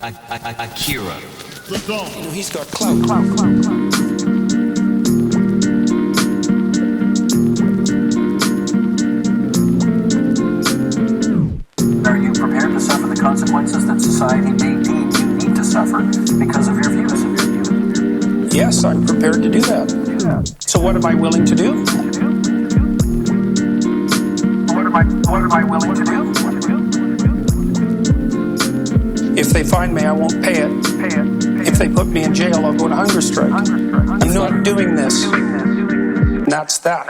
Akira. You know, he's got clout. Are you prepared to suffer the consequences that society may deem you need to suffer because of your views? Yes, I'm prepared to do that. So what am I willing to do? What am I willing to do? If they find me, I won't pay it. If they put me in jail, I'll go on a hunger strike. I'm not doing this. And that's that.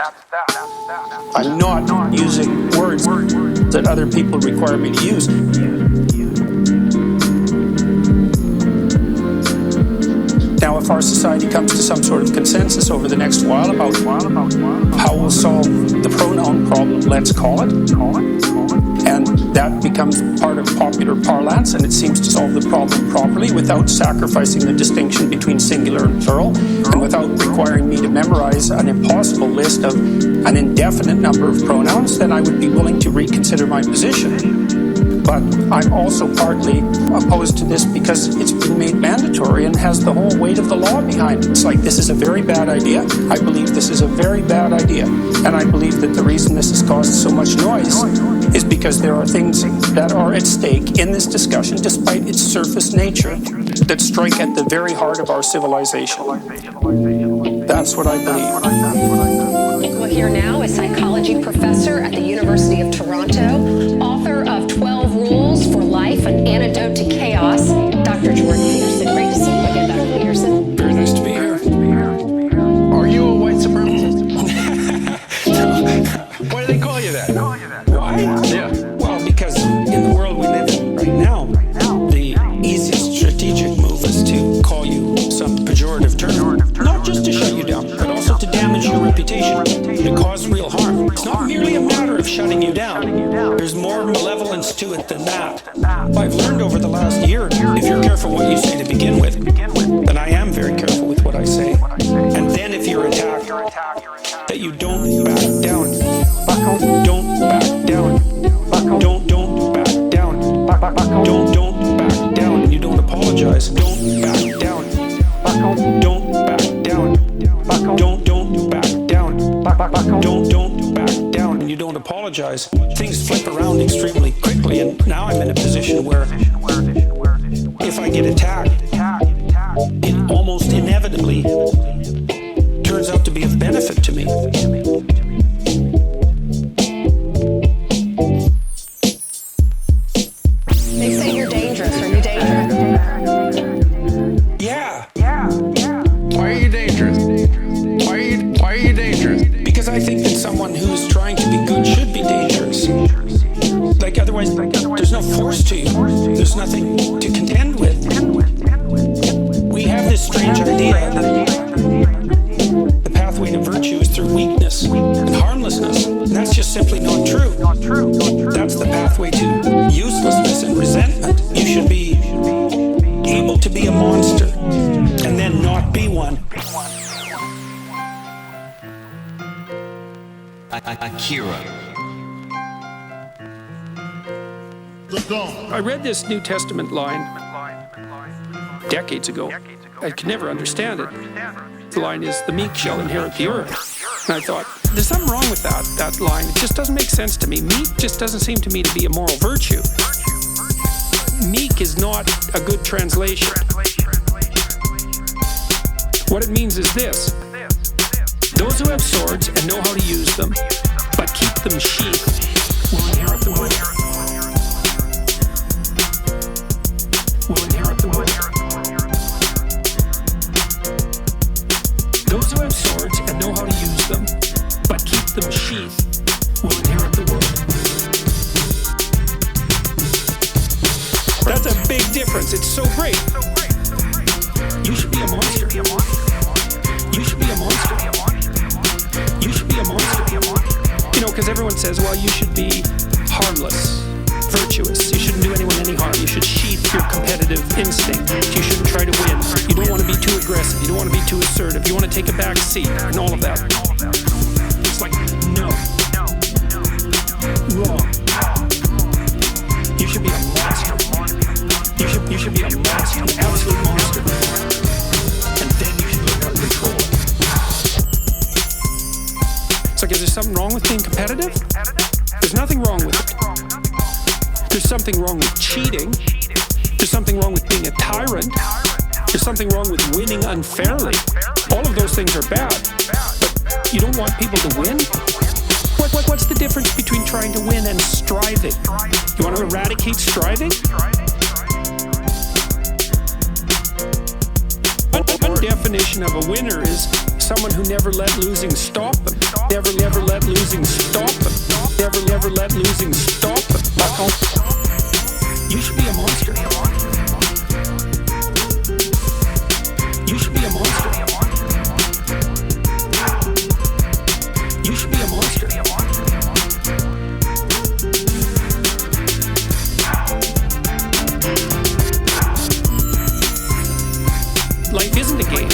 I'm not using words that other people require me to use. Now, if our society comes to some sort of consensus over the next while about how we'll solve the pronoun problem, let's call it, and that becomes part of popular parlance, and it seems to solve the problem properly without sacrificing the distinction between singular and plural, and without requiring me to memorize an impossible list of an indefinite number of pronouns, then I would be willing to reconsider my position. But I'm also partly opposed to this because it's been made mandatory and has the whole weight of the law behind it. It's like, this is a very bad idea. I believe this is a very bad idea. And I believe that the reason this has caused so much noise is because there are things that are at stake in this discussion, despite its surface nature, that strike at the very heart of our civilization. That's what I believe. Well, here now is psychology professor at the University of Toronto, author of 12 Rules for Life, An Antidote to Chaos, Dr. Jordan Peterson. Great to see you again, Dr. Peterson. Very nice to be here. Are you a white supremacist? Why do they call you that? Why? Yeah. Well, because in the world we live in right now, the easiest strategic move is to call you some pejorative term. Not just to shut you down, but also to damage your reputation, to cause real harm. It's not merely a matter of shutting you down. There's more malevolence to it than that. I've learned over the last year, if you're careful what you say to begin with, then I am very careful with what I say. And then if you're attacked, that you don't back down. Don't back down. Don't back down. Don't back down. And you don't apologize. Don't back down. Don't back down. Don't back down. Don't back down. And you don't apologize. Things flip around extremely quickly, and now I'm in a position where if I get attacked, it almost inevitably turns out to be of benefit to me. They say you're dangerous. Are you dangerous? Yeah. Why are you dangerous? Why are you dangerous? Because I think that someone who's trying to be good should be dangerous. Like otherwise, there's no force to you. There's nothing to contend with. We have this strange idea that the pathway to virtue is through weakness and harmlessness. And that's just simply not true. That's the pathway to uselessness and resentment. You should be able to be a monster and then not be one. Akira. I read this New Testament line decades ago. I could never understand it. The line is, the meek shall inherit the earth. And I thought, there's something wrong with that line. It just doesn't make sense to me. Meek just doesn't seem to me to be a moral virtue. Meek is not a good translation. What it means is this: those who have swords and know how to use them, but keep them sheathed, will inherit the world. Will inherit the world. Those who have swords and know how to use them, but keep them sheathed, will inherit the world. That's a big difference. It's so great. You should be a monster. You should be a monster. You should be a monster. You know, because everyone says, well, you should be harmless, virtuous. You shouldn't do anyone any harm. You should sheath your competitive instinct. You shouldn't try to win. You don't want to be too aggressive. You don't want to be too assertive. You want to take a back seat and all of that. It's like, no. Wrong. You should be a monster. You should be a monster. wrong with being competitive? There's nothing wrong with it. There's something wrong with cheating. There's something wrong with being a tyrant. There's something wrong with winning unfairly. All of those things are bad. But you don't want people to win? What's the difference between trying to win and striving? You want to eradicate striving? One definition of a winner is someone who never let losing stop them. Never let losing stop them. Never let losing stop them. You should be a monster. You should be a monster. You should be a monster. Life isn't a game.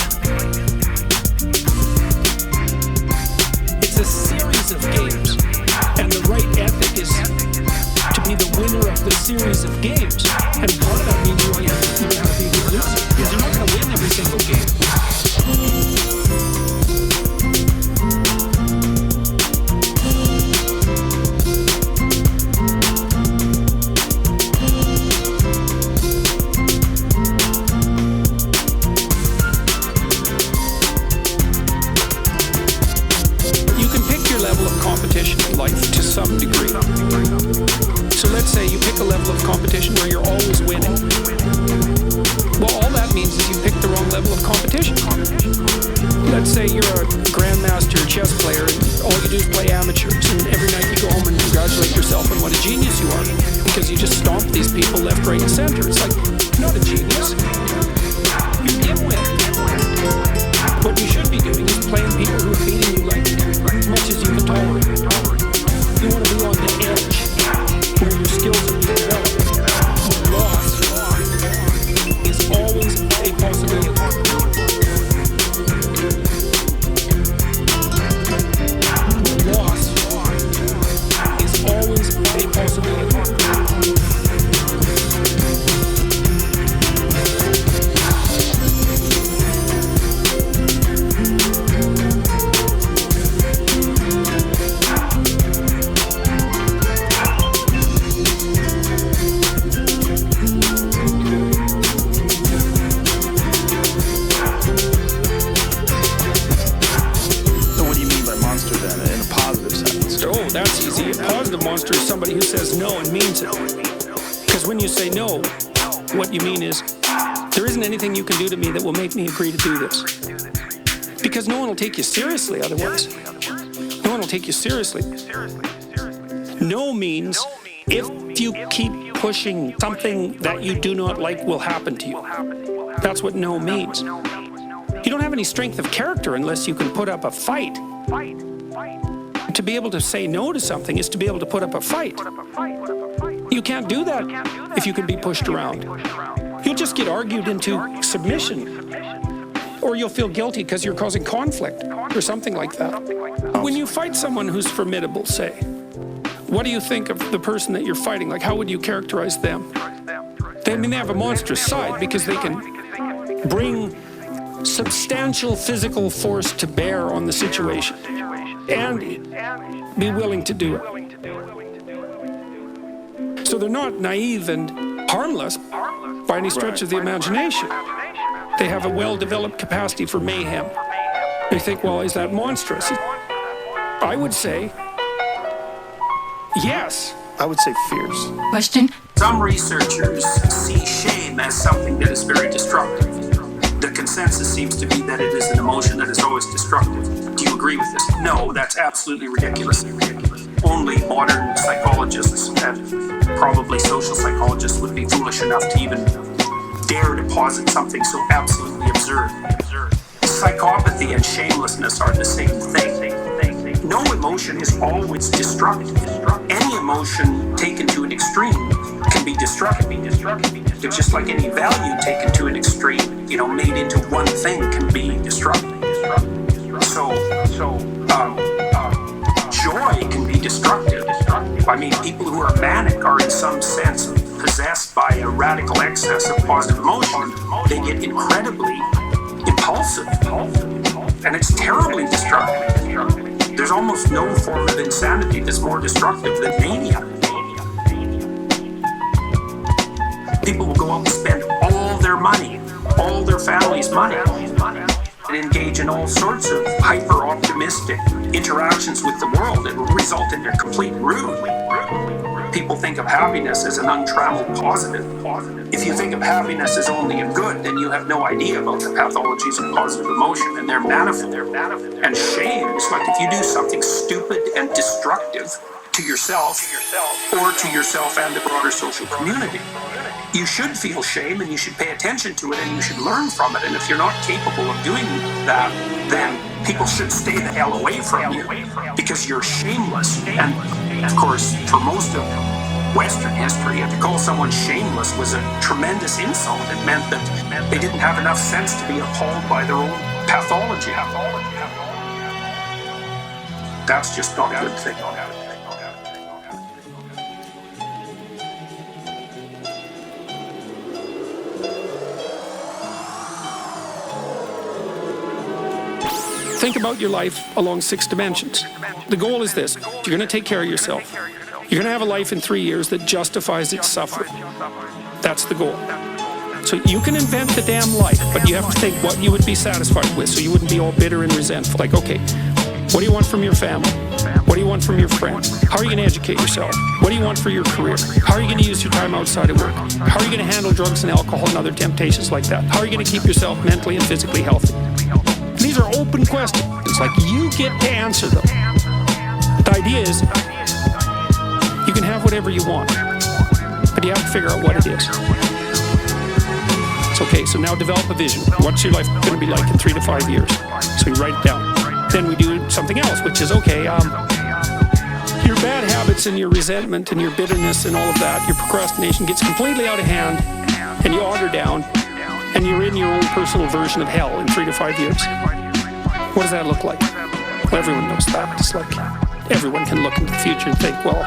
It's a series of games. And the right ethic is to be the winner of the series of games. And part of that means you have to be a good loser. Because you're not going to win every single game. To some degree. So let's say you pick a level of competition where you're always winning. Well, all that means is you picked the wrong level of competition. Let's say you're a grandmaster chess player and all you do is play amateurs, and every night you go home and congratulate yourself on what a genius you are because you just stomp these people left, right, and center. It's like, you're not a genius. You did win. What you should be doing is playing people who are beating you like as much as you can tolerate. You want to be on the edge where your skills are being developed. Loss is always a possibility. Loss is always a possibility. That's easy. A positive monster is somebody who says no and means it. Because when you say no, what you mean is, there isn't anything you can do to me that will make me agree to do this. Because no one will take you seriously otherwise. No one will take you seriously. No means, if you keep pushing, something that you do not like will happen to you. That's what no means. You don't have any strength of character unless you can put up a fight. To be able to say no to something is to be able to put up a fight. You can't do that if you can be pushed around. You'll just get argued into submission. Or you'll feel guilty because you're causing conflict or something like that. When you fight someone who's formidable, say, what do you think of the person that you're fighting? Like, how would you characterize them? They have a monstrous side because they can bring substantial physical force to bear on the situation. And be willing to do it. So they're not naive and harmless by any stretch of the imagination. They have a well-developed capacity for mayhem. They think, well, is that monstrous? I would say, yes. I would say fierce. Question? Some researchers see shame as something that is very destructive. The consensus seems to be that it is an emotion that is always destructive. Do you agree with this? No, that's absolutely ridiculous. Only modern psychologists and probably social psychologists would be foolish enough to even dare to posit something so absolutely absurd. Psychopathy and shamelessness are the same thing. No emotion is always destructive. Any emotion taken to an extreme can be destructive. It's just like any value taken to an extreme, made into one thing can be destructive. So, joy can be destructive. I mean, people who are manic are in some sense possessed by a radical excess of positive emotion. They get incredibly impulsive, and it's terribly destructive. There's There's almost no form of insanity that's more destructive than mania. People will go out and spend all their money, all their family's money, and engage in all sorts of hyper-optimistic interactions with the world that will result in their complete ruin. People think of happiness as an untrammeled positive. If you think of happiness as only a good, then you have no idea about the pathologies of positive emotion, and they're manifold. And shame is like if you do something stupid and destructive to yourself or to yourself and the broader social community. You should feel shame and you should pay attention to it and you should learn from it. And if you're not capable of doing that, then people should stay the hell away from you because you're shameless. And of course, for most of Western history, to call someone shameless was a tremendous insult. It meant that they didn't have enough sense to be appalled by their own pathology. That's just not a good thing. Think about your life along 6 dimensions. The goal is this: you're going to take care of yourself. You're going to have a life in 3 years that justifies its suffering. That's the goal. So you can invent the damn life, but you have to think what you would be satisfied with so you wouldn't be all bitter and resentful. Like, okay, what do you want from your family? What do you want from your friends? How are you going to educate yourself? What do you want for your career? How are you going to use your time outside of work? How are you going to handle drugs and alcohol and other temptations like that? How are you going to keep yourself mentally and physically healthy? These are open questions. It's like you get to answer them. The idea is you can have whatever you want, but you have to figure out what it is. It's okay, so now develop a vision. What's your life going to be like in 3 to 5 years? So you write it down. Then we do something else, which is, okay, your bad habits and your resentment and your bitterness and all of that, your procrastination gets completely out of hand and you auger down and you're in your own personal version of hell in 3 to 5 years. What does that look like? Well, everyone knows that. It's like everyone can look into the future and think, well,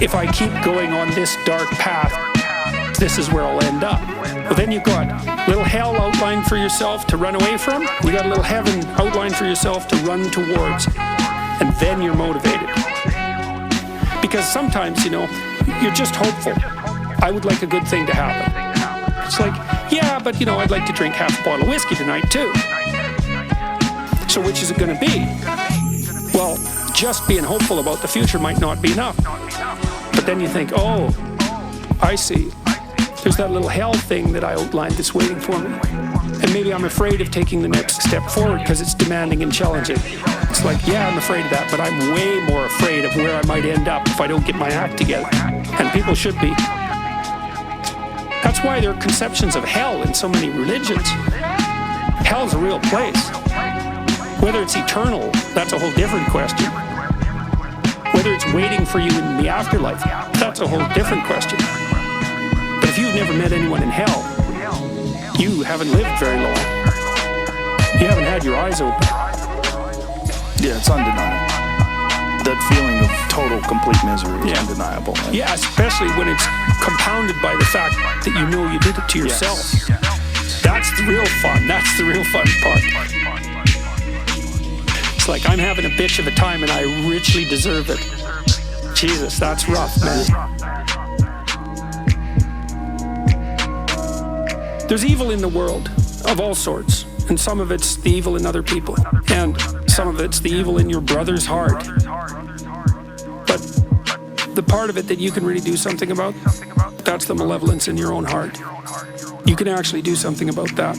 if I keep going on this dark path, this is where I'll end up. But then you've got a little hell outlined for yourself to run away from. You got a little heaven outlined for yourself to run towards. And then you're motivated. Because sometimes, you're just hopeful. I would like a good thing to happen. It's like, yeah, but I'd like to drink half a bottle of whiskey tonight too. So which is it going to be? Well, just being hopeful about the future might not be enough. But then you think, oh, I see. There's that little hell thing that I outlined that's waiting for me. And maybe I'm afraid of taking the next step forward because it's demanding and challenging. It's like, yeah, I'm afraid of that, but I'm way more afraid of where I might end up if I don't get my act together. And people should be. That's why there are conceptions of hell in so many religions. Hell's a real place. Whether it's eternal, that's a whole different question. Whether it's waiting for you in the afterlife, that's a whole different question. But if you've never met anyone in hell, you haven't lived very long. You haven't had your eyes open. Yeah, it's undeniable. That feeling of total, complete misery is undeniable. Yeah, especially when it's compounded by the fact that you know you did it to yourself. Yes. That's the real fun. That's the real fun part. It's like, I'm having a bitch of a time and I richly deserve it. Jesus, that's rough, man. There's evil in the world of all sorts, and some of it's the evil in other people, and some of it's the evil in your brother's heart. But the part of it that you can really do something about, that's the malevolence in your own heart. You can actually do something about that.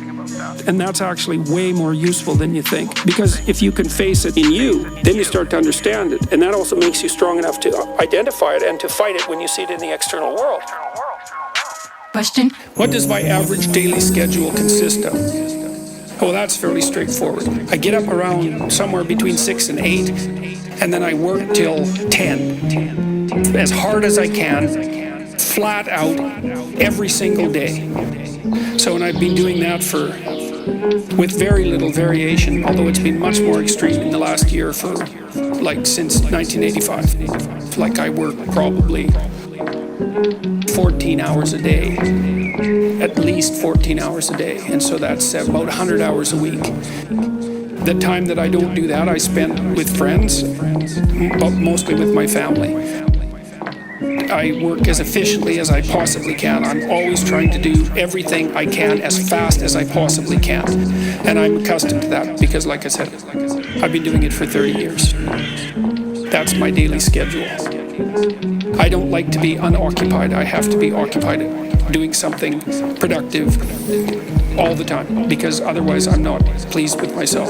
And that's actually way more useful than you think. Because if you can face it in you, then you start to understand it. And that also makes you strong enough to identify it and to fight it when you see it in the external world. Question? What does my average daily schedule consist of? Oh, that's fairly straightforward. I get up around somewhere between 6 and 8, and then I work till 10. As hard as I can, flat out, every single day. So, and I've been doing that with very little variation, although it's been much more extreme in the last year since 1985. Like I work probably 14 hours a day, at least 14 hours a day, and so that's about 100 hours a week. the time that I don't do that, I spend with friends, but mostly with my family. I work as efficiently as I possibly can. I'm always trying to do everything I can as fast as I possibly can. And I'm accustomed to that because, like I said, I've been doing it for 30 years. That's my daily schedule. I don't like to be unoccupied. I have to be occupied doing something productive all the time because otherwise I'm not pleased with myself.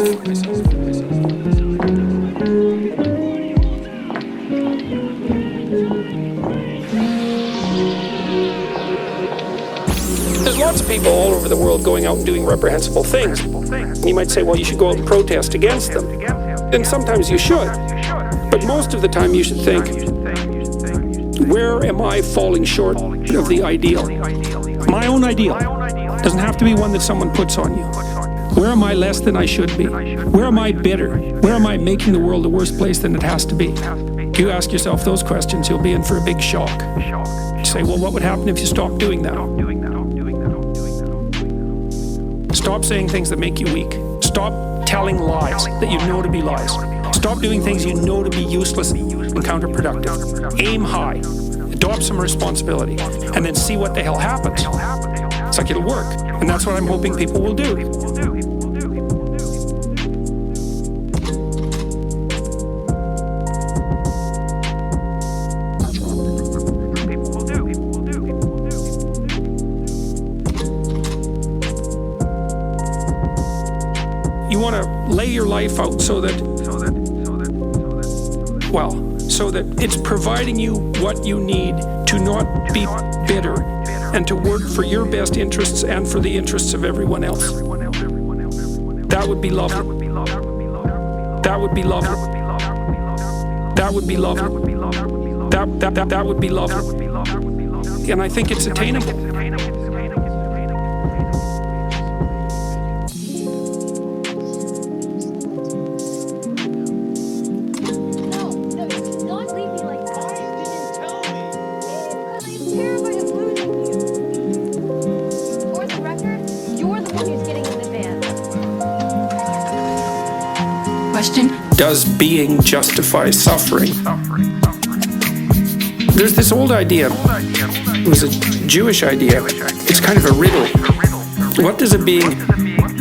There's lots of people all over the world going out and doing reprehensible things. You might say, well, you should go out and protest against them. And sometimes you should. But most of the time you should think, where am I falling short of the ideal? My own ideal. Doesn't have to be one that someone puts on you. Where am I less than I should be? Where am I bitter? Where am I making the world a worse place than it has to be? If you ask yourself those questions, you'll be in for a big shock. You say, well, what would happen if you stopped doing that? Stop saying things that make you weak. Stop telling lies that you know to be lies. Stop doing things you know to be useless and counterproductive. Aim high. Adopt some responsibility. And then see what the hell happens. It's like it'll work. And that's what I'm hoping people will do. You want to lay your life out so that it's providing you what you need to not be bitter and to work for your best interests and for the interests of everyone else. That would be lovely. That would be lovely. That would be lovely. That would be lovely. And I think it's attainable. Does being justify suffering? There's this old idea. It was a Jewish idea. It's kind of a riddle. What does a being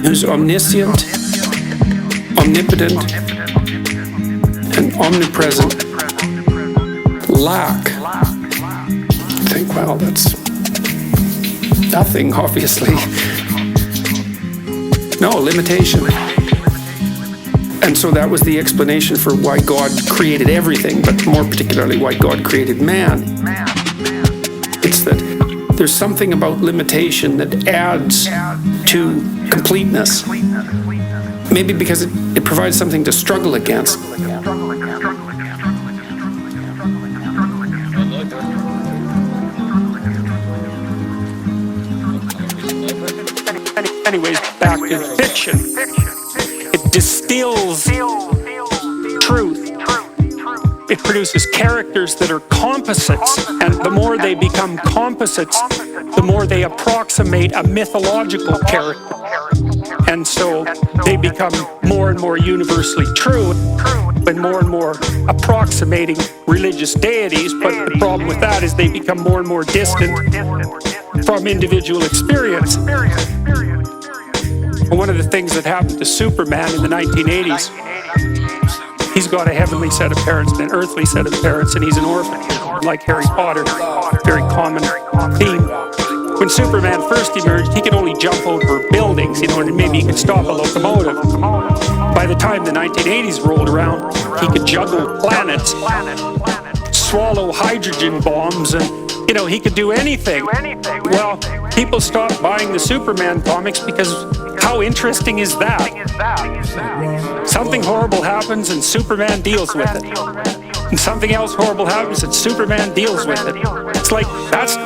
who's omniscient, omnipotent, and omnipresent lack? Think, well, that's nothing, obviously. No, limitation. And so that was the explanation for why God created everything, but more particularly why God created man. It's that there's something about limitation that adds to completeness. Maybe because it provides something to struggle against. Anyways, back to fiction. Distills truth. It produces characters that are composites, and the more they become composites, the more they approximate a mythological character. And so they become more and more universally true and more approximating religious deities, but the problem with that is they become more and more distant from individual experience. One of the things that happened to Superman in the 1980s, he's got a heavenly set of parents and an earthly set of parents, and he's an orphan, like Harry Potter, very common theme. When Superman first emerged, he could only jump over buildings, and maybe he could stop a locomotive. By the time the 1980s rolled around, he could juggle planets, swallow hydrogen bombs, and he could do anything. Well, people stopped buying the Superman comics because how interesting is that? Something horrible happens and Superman deals with it. And something else horrible happens and Superman deals with it. It's like, that's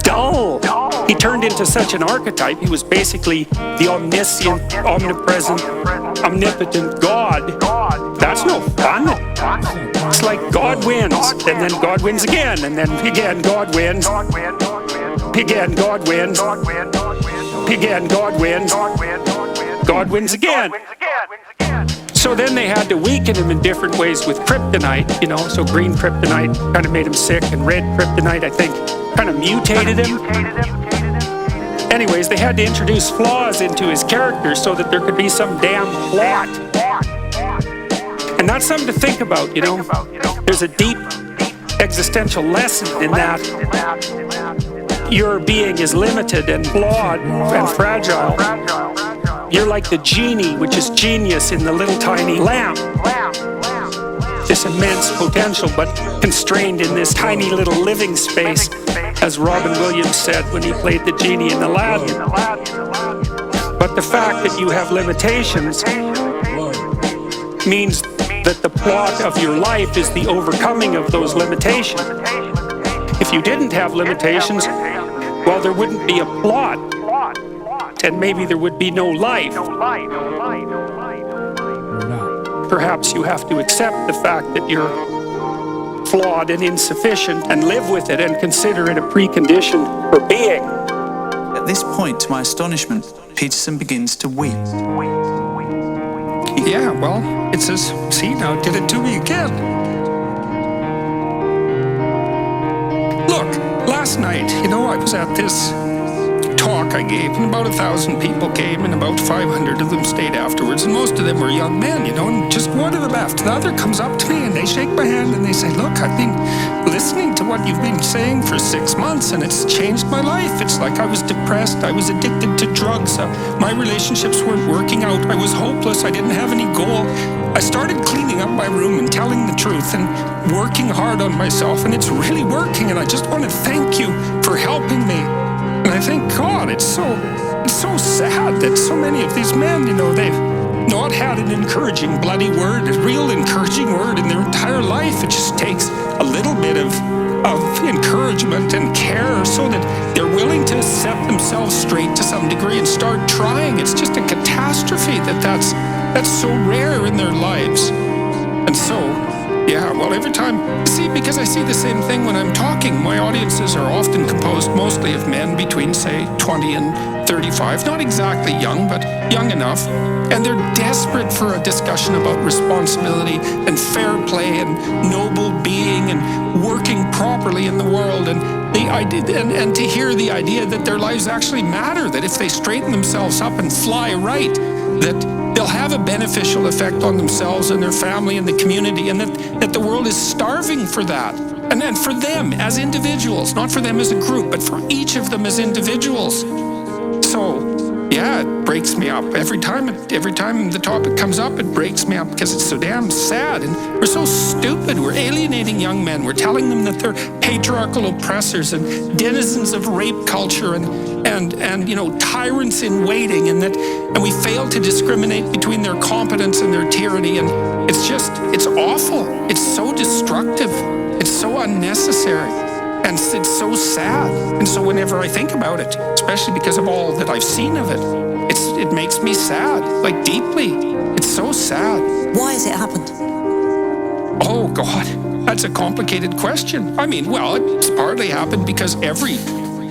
dull. He turned into such an archetype. He was basically the omniscient, omnipresent, omnipotent God. That's no fun. It's like God wins, and then God wins again, and then again God wins. Again God wins. Again God wins. God wins again. So then they had to weaken him in different ways with kryptonite, you know, so green kryptonite kind of made him sick, and red kryptonite, I think, kind of mutated him. Anyways, they had to introduce flaws into his character so that there could be some damn plot. And that's something to think about, you know. There's a deep existential lesson in that your being is limited and flawed and fragile. You're like the genie, which is genius in the little tiny lamp. This immense potential, but constrained in this tiny little living space, as Robin Williams said when he played the genie in Aladdin. But the fact that you have limitations means that the plot of your life is the overcoming of those limitations. If you didn't have limitations, well, there wouldn't be a plot, and maybe there would be no life. Perhaps you have to accept the fact that you're flawed and insufficient and live with it and consider it a precondition for being. At this point, to my astonishment, Peterson begins to weep. Yeah, well, it says, see, now it did it to me again. Look, last night, you know, I was at this talk I gave, and about 1,000 people came, and about 500 of them stayed afterwards, and most of them were young men, you know, and just one of them after the other comes up to me, and they shake my hand, and they say, look, I've been listening to what you've been saying for 6 months, and it's changed my life. It's like I was depressed, I was addicted to drugs, my relationships weren't working out, I was hopeless, I didn't have any goal. I started cleaning up my room and telling the truth and working hard on myself, and it's really working, and I just want to thank you for helping me. And I thank God, it's so sad that so many of these men, you know, they've not had an encouraging bloody word, a real encouraging word in their entire life. It just takes a little bit of encouragement and care so that they're willing to set themselves straight to some degree and start trying. It's just a catastrophe that's so rare in their lives. And so, yeah, well, every time, see, because I see the same thing when I'm talking. My audiences are often composed mostly of men between, say, 20 and 35. Not exactly young, but young enough. And they're desperate for a discussion about responsibility and fair play and noble being and working properly in the world. And the idea, and to hear the idea that their lives actually matter, that if they straighten themselves up and fly right, that they'll have a beneficial effect on themselves and their family and the community, and that the world is starving for that. And then for them as individuals, not for them as a group, but for each of them as individuals. So, yeah, it breaks me up. Every time the topic comes up, it breaks me up because it's so damn sad. And we're so stupid. We're alienating young men. We're telling them that they're patriarchal oppressors and denizens of rape culture and you know, tyrants in waiting, and we fail to discriminate between their competence and their tyranny. And it's awful. It's so destructive. It's so unnecessary. And it's so sad. And so whenever I think about it, especially because of all that I've seen of it, it makes me sad, like deeply. It's so sad. Why has it happened? Oh, God, that's a complicated question. I mean, well, it's partly happened because every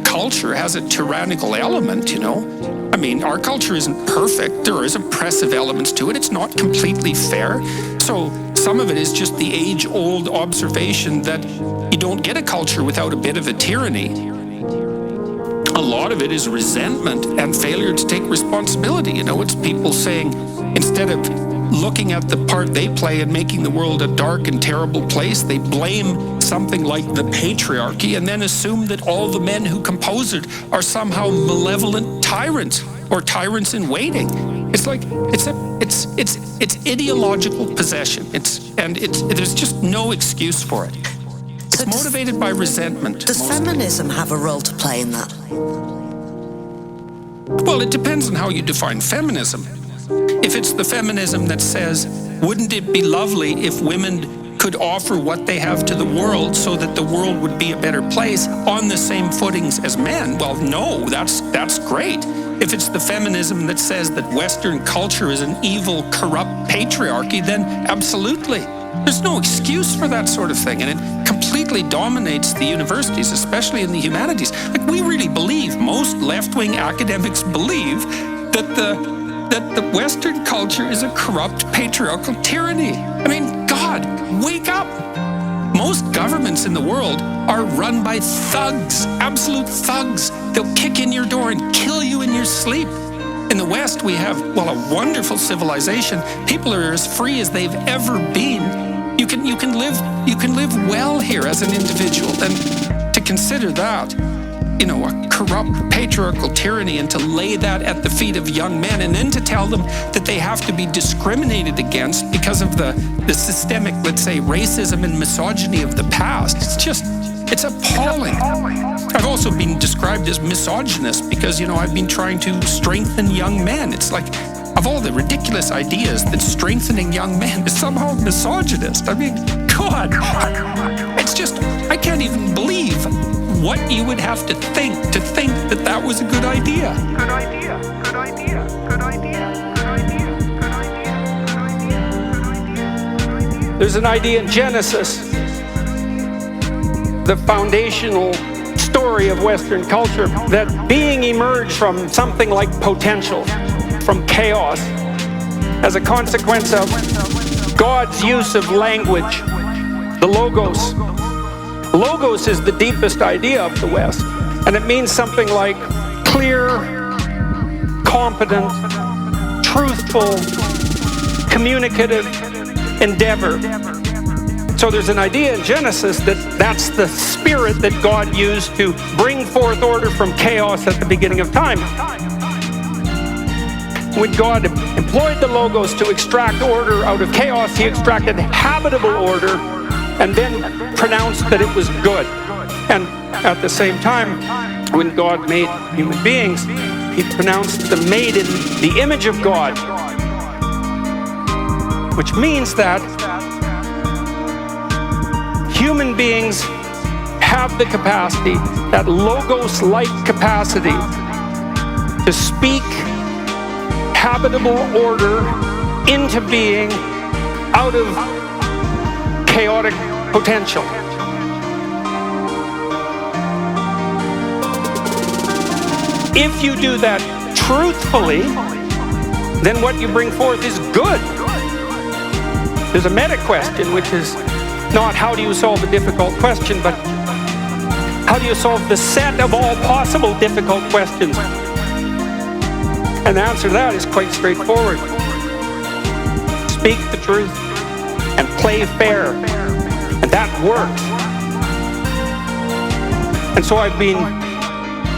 culture has a tyrannical element, you know. I mean, our culture isn't perfect. There is oppressive elements to it. It's not completely fair. So some of it is just the age-old observation that you don't get a culture without a bit of a tyranny. A lot of it is resentment and failure to take responsibility. You know, it's people saying, instead of looking at the part they play in making the world a dark and terrible place, they blame something like the patriarchy and then assume that all the men who compose it are somehow malevolent tyrants or tyrants in waiting. It's like it's ideological possession. There's just no excuse for it. It's motivated by resentment. Does feminism have a role to play in that? Well, it depends on how you define feminism. If it's the feminism that says, wouldn't it be lovely if women could offer what they have to the world so that the world would be a better place on the same footings as men? Well, no, that's great. If it's the feminism that says that Western culture is an evil, corrupt patriarchy, then absolutely. There's no excuse for that sort of thing, and it completely dominates the universities, especially in the humanities. Like, we really believe, most left-wing academics believe, that that the Western culture is a corrupt patriarchal tyranny. I mean, God, wake up. Most governments in the world are run by thugs, absolute thugs. They'll kick in your door and kill you in your sleep. In the West, we have, well, a wonderful civilization. People are as free as they've ever been. You can live well here as an individual. And to consider that, you know, a corrupt patriarchal tyranny, and to lay that at the feet of young men, and then to tell them that they have to be discriminated against because of the systemic, let's say, racism and misogyny of the past. It's appalling. I've also been described as misogynist because, you know, I've been trying to strengthen young men. It's like, of all the ridiculous ideas, that strengthening young men is somehow misogynist. I mean, God, it's just, I can't even believe what you would have to think that that was a good idea. Good idea, good idea, good idea, good idea, good idea, good idea, good idea. There's an idea in Genesis, the foundational story of Western culture, that being emerged from something like potential, from chaos, as a consequence of God's use of language, the logos. Logos is the deepest idea of the West, and it means something like clear, competent, truthful, communicative endeavor. So there's an idea in Genesis that that's the spirit that God used to bring forth order from chaos at the beginning of time. When God employed the logos to extract order out of chaos, he extracted habitable order and then pronounced that it was good. And at the same time, when God made human beings, he pronounced them made in the image of God, which means that human beings have the capacity, that logos-like capacity, to speak habitable order into being out of chaotic potential. If you do that truthfully, then what you bring forth is good. There's a meta question, which is not how do you solve a difficult question, but how do you solve the set of all possible difficult questions? And the answer to that is quite straightforward. Speak the truth and play fair, and that works. And so I've been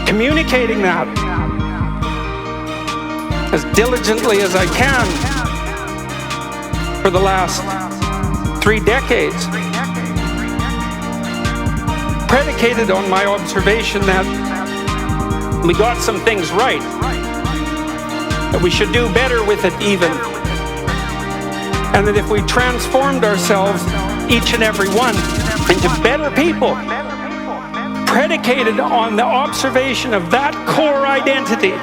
communicating that as diligently as I can for the last 3 decades, predicated on my observation that we got some things right, that we should do better with it even, and that if we transformed ourselves, each and every one, into better people, predicated on the observation of that core identity,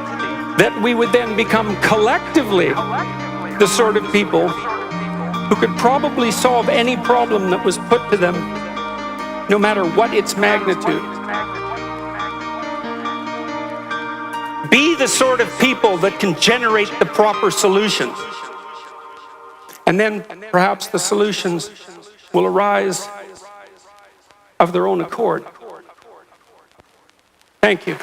that we would then become collectively the sort of people who could probably solve any problem that was put to them, no matter what its magnitude. Be the sort of people that can generate the proper solutions. And then perhaps the solutions will arise of their own accord. Thank you.